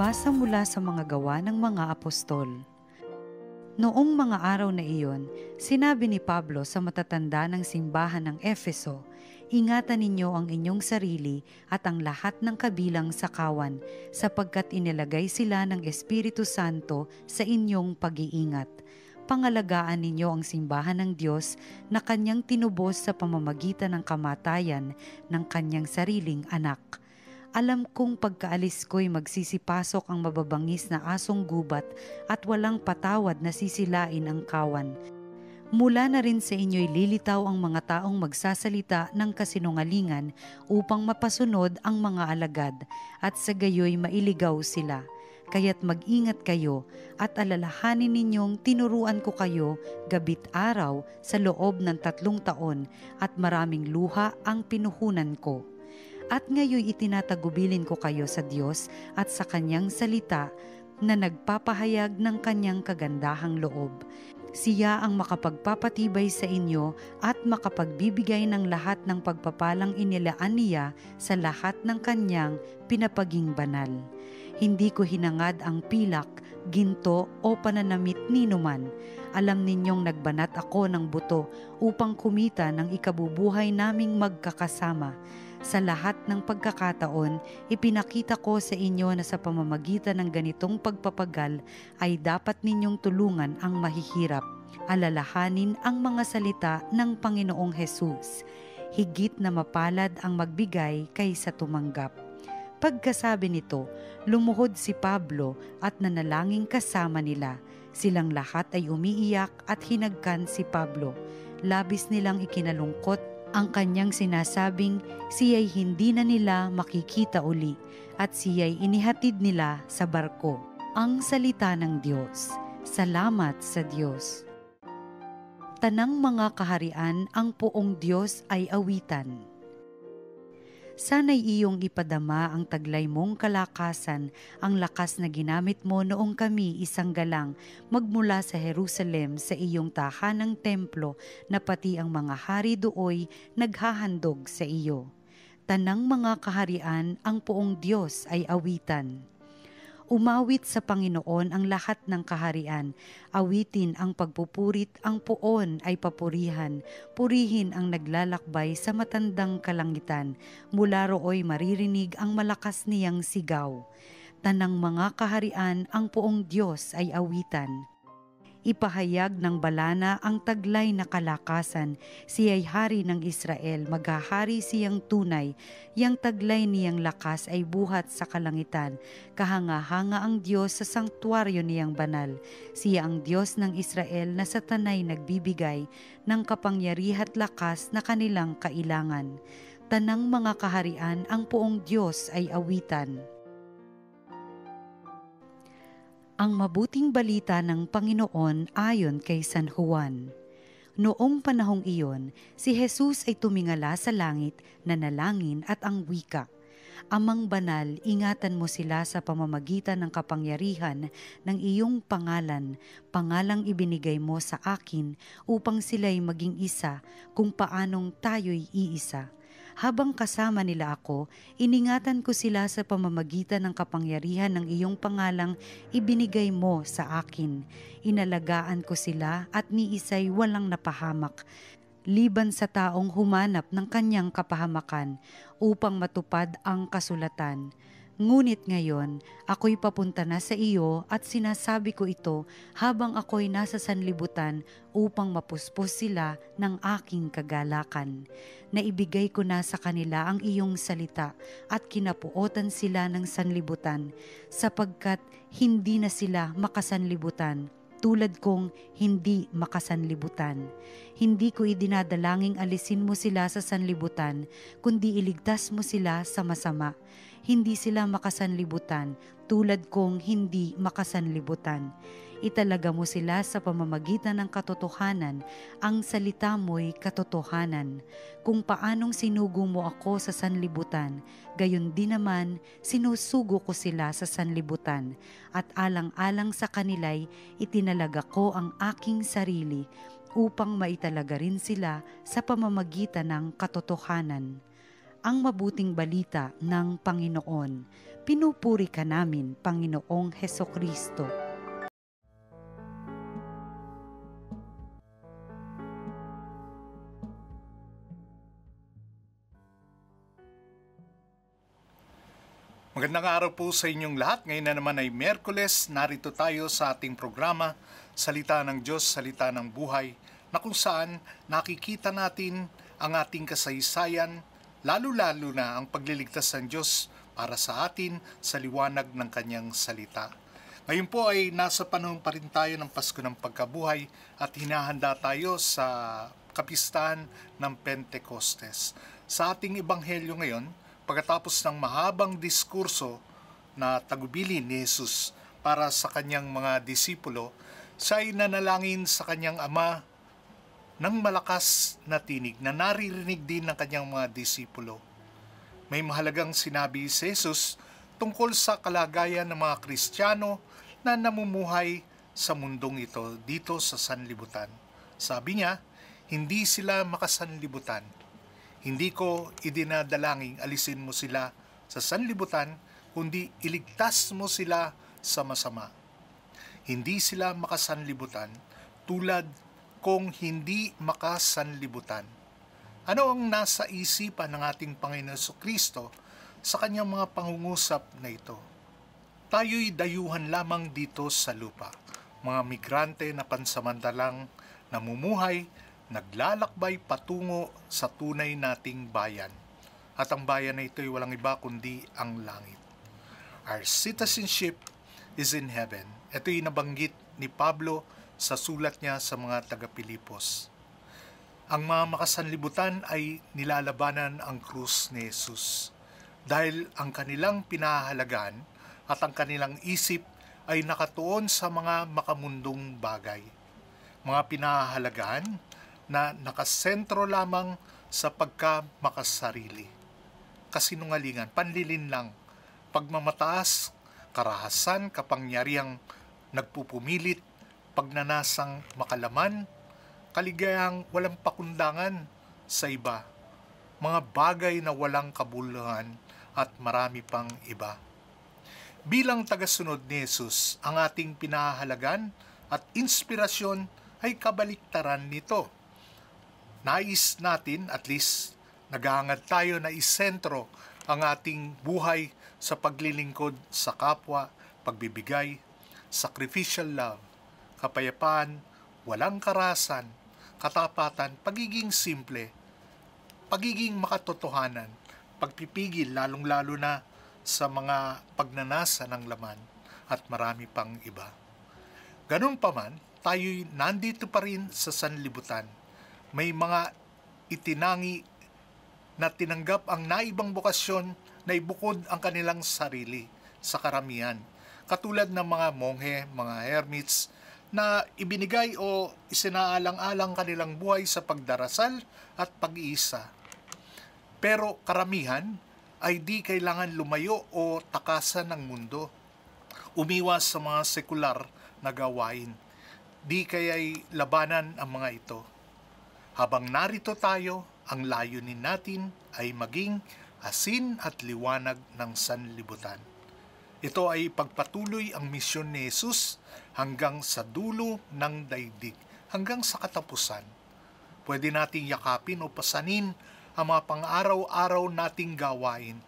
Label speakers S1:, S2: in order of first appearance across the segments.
S1: Pagbasa mula sa mga gawa ng mga apostol. Noong mga araw na iyon, sinabi ni Pablo sa matatanda ng simbahan ng Efeso, "Ingatan ninyo ang inyong sarili at ang lahat ng kabilang sa kawan, sapagkat inilagay sila ng Espiritu Santo sa inyong pag-iingat. Pangalagaan ninyo ang simbahan ng Diyos na kanyang tinubos sa pamamagitan ng kamatayan ng kanyang sariling anak. Alam kong pagkaalis ko'y magsisipasok ang mababangis na asong gubat at walang patawad na sisilain ang kawan. Mula na rin sa inyo'y lilitaw ang mga taong magsasalita ng kasinungalingan upang mapasunod ang mga alagad at sa gayoy mailigaw sila. Kaya't mag-ingat kayo at alalahanin ninyong tinuruan ko kayo gabit araw sa loob ng 3 taon at maraming luha ang pinuhunan ko. At ngayon itinatagubilin ko kayo sa Diyos at sa Kanyang salita na nagpapahayag ng Kanyang kagandahang loob. Siya ang makapagpapatibay sa inyo at makapagbibigay ng lahat ng pagpapalang inilaan niya sa lahat ng Kanyang pinapaging banal. Hindi ko hinangad ang pilak, ginto o pananamit ninuman. Alam ninyong nagbanat ako ng buto upang kumita ng ikabubuhay naming magkakasama. Sa lahat ng pagkakataon, ipinakita ko sa inyo na sa pamamagitan ng ganitong pagpapagal ay dapat ninyong tulungan ang mahihirap. Alalahanin ang mga salita ng Panginoong Hesus. Higit na mapalad ang magbigay kaysa tumanggap. Pagkasabi nito, lumuhod si Pablo at nanalangin kasama nila. Silang lahat ay umiiyak at hinagkan si Pablo. Labis nilang ikinalungkot ang kanyang sinasabing siya'y hindi na nila makikita uli at siya'y inihatid nila sa barko. Ang salita ng Diyos. Salamat sa Diyos. Tanang mga kaharian, ang poong Diyos ay awitan. Sana'y iyong ipadama ang taglay mong kalakasan, ang lakas na ginamit mo noong kami isang galang magmula sa Jerusalem sa iyong tahanang templo na pati ang mga hari dooy naghahandog sa iyo. Tanang mga kaharian, ang poong Diyos ay awitan. Umawit sa Panginoon ang lahat ng kaharian. Awitin ang pagpupurit, ang poon ay papurihan. Purihin ang naglalakbay sa matandang kalangitan. Mula rooy maririnig ang malakas niyang sigaw. Tanang mga kaharian, ang poong Diyos ay awitan. Ipahayag ng balana ang taglay na kalakasan. Siya'y hari ng Israel, maghahari siyang tunay. Yang taglay niyang lakas ay buhat sa kalangitan. Kahanga-hanga ang Diyos sa sanktuaryo niyang banal. Siya ang Diyos ng Israel na sa tanay nagbibigay ng kapangyarihat lakas na kanilang kailangan. Tanang mga kaharian, ang poong Diyos ay awitan. Ang mabuting balita ng Panginoon ayon kay San Juan. Noong panahong iyon, si Jesus ay tumingala sa langit, nanalangin at ang wika, "Amang banal, ingatan mo sila sa pamamagitan ng kapangyarihan ng iyong pangalan, pangalang ibinigay mo sa akin upang sila'y maging isa kung paanong tayo'y iisa. Habang kasama nila ako, iningatan ko sila sa pamamagitan ng kapangyarihan ng iyong pangalang ibinigay mo sa akin. Inalagaan ko sila at ni isa'y walang napahamak, liban sa taong humanap ng kanyang kapahamakan upang matupad ang kasulatan. Ngunit ngayon, ako'y papunta na sa iyo at sinasabi ko ito habang ako'y nasa sanlibutan upang mapuspos sila ng aking kagalakan. Naibigay ko na sa kanila ang iyong salita at kinapuotan sila ng sanlibutan sapagkat hindi na sila makasanlibutan tulad kong hindi makasanlibutan. Hindi ko idinadalangin alisin mo sila sa sanlibutan, kundi iligtas mo sila sa masama. Hindi sila makasanlibutan, tulad kong hindi makasanlibutan. Italaga mo sila sa pamamagitan ng katotohanan, ang salita mo'y katotohanan. Kung paanong sinugo mo ako sa sanlibutan, gayon din naman sinusugo ko sila sa sanlibutan, at alang-alang sa kanila'y itinalaga ko ang aking sarili upang maitalaga rin sila sa pamamagitan ng katotohanan. Ang mabuting balita ng Panginoon. Pinupuri ka namin, Panginoong Hesukristo.
S2: Magandang araw po sa inyong lahat. Ngayon na naman ay Miyerkules. Narito tayo sa ating programa, Salita ng Diyos, Salita ng Buhay, na kung saan nakikita natin ang ating kasaysayan, lalo-lalo na ang pagliligtas ng Diyos para sa atin sa liwanag ng Kanyang salita. Ngayon po ay nasa panahon pa rin tayo ng Pasko ng Pagkabuhay at hinahanda tayo sa kapistahan ng Pentecostes. Sa ating ebanghelyo ngayon, pagkatapos ng mahabang diskurso na tagubilin ni Jesus para sa kanyang mga disipulo, siya ay nanalangin sa kanyang Ama ng malakas na tinig na naririnig din ng kanyang mga disipulo. May mahalagang sinabi si Jesus tungkol sa kalagayan ng mga Kristiyano na namumuhay sa mundong ito dito sa sanlibutan. Sabi niya, hindi sila makasanlibutan. Hindi ko idinadalangin alisin mo sila sa sanlibutan, kundi iligtas mo sila sa masama. Hindi sila makasanlibutan tulad kung hindi makasanlibutan. Ano ang nasa isipan ng ating Panginoon Jesucristo sa kanyang mga pangungusap na ito? Tayo'y dayuhan lamang dito sa lupa, mga migrante na pansamantalang namumuhay, naglalakbay patungo sa tunay nating bayan. At ang bayan na ito ay walang iba kundi ang langit. Our citizenship is in heaven. Ito'y nabanggit ni Pablo sa sulat niya sa mga taga-Pilipos. Ang mga makasanlibutan ay nilalabanan ang krus ni Jesus. Dahil ang kanilang pinahalagaan at ang kanilang isip ay nakatuon sa mga makamundong bagay. Mga pinahalagaan na nakasentro lamang sa pagkamakasarili. Kasinungalingan, panlilinlang, pagmamataas, karahasan, kapangyarihang nagpupumilit, pagnanasang makalaman, kaligayang walang pakundangan sa iba, mga bagay na walang kabuluhan at marami pang iba. Bilang tagasunod ni Jesus, ang ating pinahalagan at inspirasyon ay kabaliktaran nito. Nais natin, at least naghahangad tayo na isentro ang ating buhay sa paglilingkod sa kapwa, pagbibigay, sacrificial love, kapayapaan, walang karahasan, katapatan, pagiging simple, pagiging makatotohanan, pagpipigil lalong-lalo na sa mga pagnanasa ng laman at marami pang iba. Ganun pa man, tayo'y nandito pa rin sa sanlibutan. May mga itinangi na tinanggap ang naibang bokasyon na ibukod ang kanilang sarili sa karamihan. Katulad ng mga monghe, mga hermits, na ibinigay o isinaalang-alang kanilang buhay sa pagdarasal at pag-iisa. Pero karamihan ay di kailangan lumayo o takasan ng mundo. Umiwas sa mga sekular na gawain. Di kaya'y labanan ang mga ito. Habang narito tayo, ang layunin natin ay maging asin at liwanag ng sanlibutan. Ito ay pagpatuloy ang misyon ni Jesus hanggang sa dulo ng daigdig, hanggang sa katapusan. Pwede nating yakapin o pasanin ang mga pang-araw-araw nating gawain,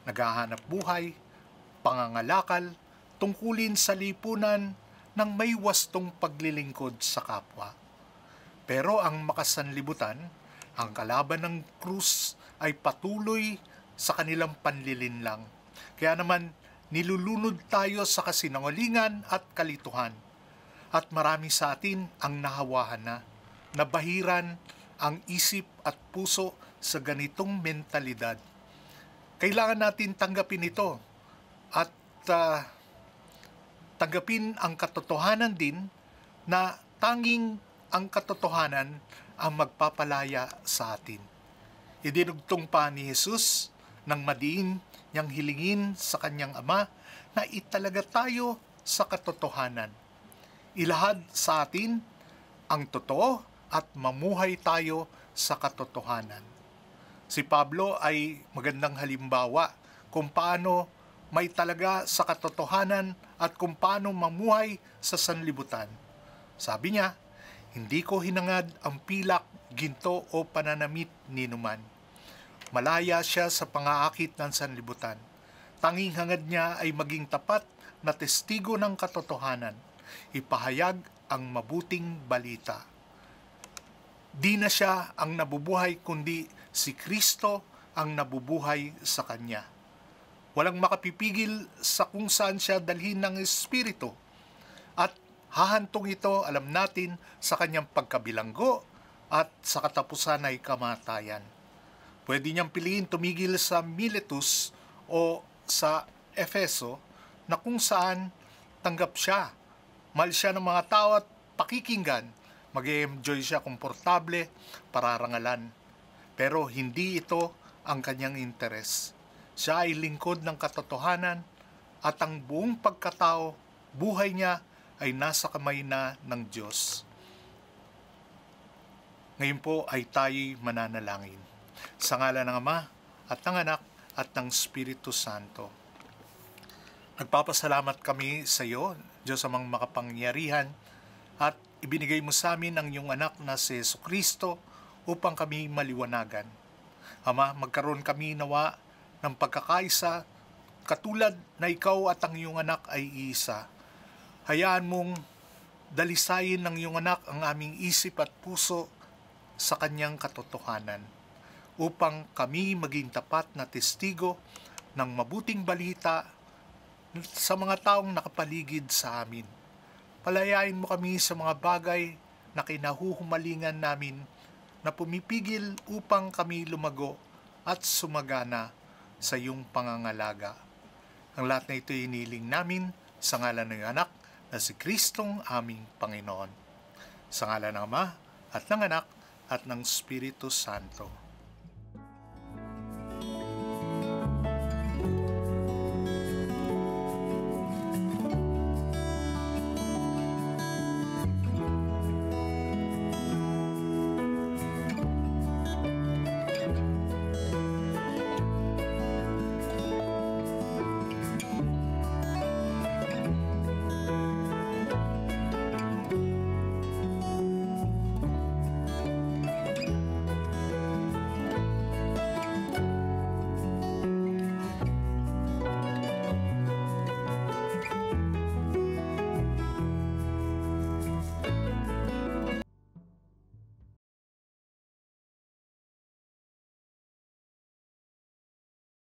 S2: naghahanap buhay, pangangalakal, tungkulin sa lipunan ng may wastong paglilingkod sa kapwa. Pero ang makasanlibutan, ang kalaban ng krus ay patuloy sa kanilang panlilinlang. Kaya naman, nilulunod tayo sa kasinungalingan at kalituhan. At marami sa atin ang nahawahan na, nabahiran ang isip at puso sa ganitong mentalidad. Kailangan natin tanggapin ito at tanggapin ang katotohanan din na tanging ang katotohanan ang magpapalaya sa atin. Idinugtong pa ni Jesus nang madiin niyang hilingin sa kanyang Ama na italaga tayo sa katotohanan. Ilahad sa atin ang totoo at mamuhay tayo sa katotohanan. Si Pablo ay magandang halimbawa kung paano may talaga sa katotohanan at kung paano mamuhay sa sanlibutan. Sabi niya, hindi ko hinangad ang pilak, ginto o pananamit ni numan. Malaya siya sa pangaakit ng sanlibutan. Tanging hangad niya ay maging tapat na testigo ng katotohanan. Ipahayag ang mabuting balita. Di na siya ang nabubuhay kundi si Kristo ang nabubuhay sa kanya. Walang makapipigil sa kung saan siya dalhin ng Espiritu. At hahantong ito, alam natin, sa kanyang pagkabilanggo at sa katapusan ay kamatayan. Pwede niyang piliin tumigil sa Miletus o sa Efeso na kung saan tanggap siya. Mahal siya ng mga tao at pakikinggan. Mag-enjoy siya komportable, pararangalan. Pero hindi ito ang kanyang interes. Siya ay lingkod ng katotohanan at ang buong pagkatao, buhay niya ay nasa kamay na ng Diyos. Ngayon po ay tayo'y mananalangin. Sa ngalan ng Ama at ng Anak at ng Espiritu Santo. Nagpapasalamat kami sa iyo, Diyos amang makapangyarihan, at ibinigay mo sa amin ang iyong anak na si Jesucristo upang kami maliwanagan. Ama, magkaroon kami nawa ng pagkakaisa, katulad na ikaw at ang iyong anak ay iisa. Hayaan mong dalisayin ng iyong anak ang aming isip at puso sa kanyang katotohanan, upang kami maging tapat na testigo ng mabuting balita sa mga taong nakapaligid sa amin. Palayain mo kami sa mga bagay na kinahuhumalingan namin na pumipigil upang kami lumago at sumagana sa iyong pangangalaga. Ang lahat na ito iniling namin sa ngalan ng iyong anak na si Kristong aming Panginoon. Sa ngalan ng Ama at ng Anak at ng Espiritu Santo.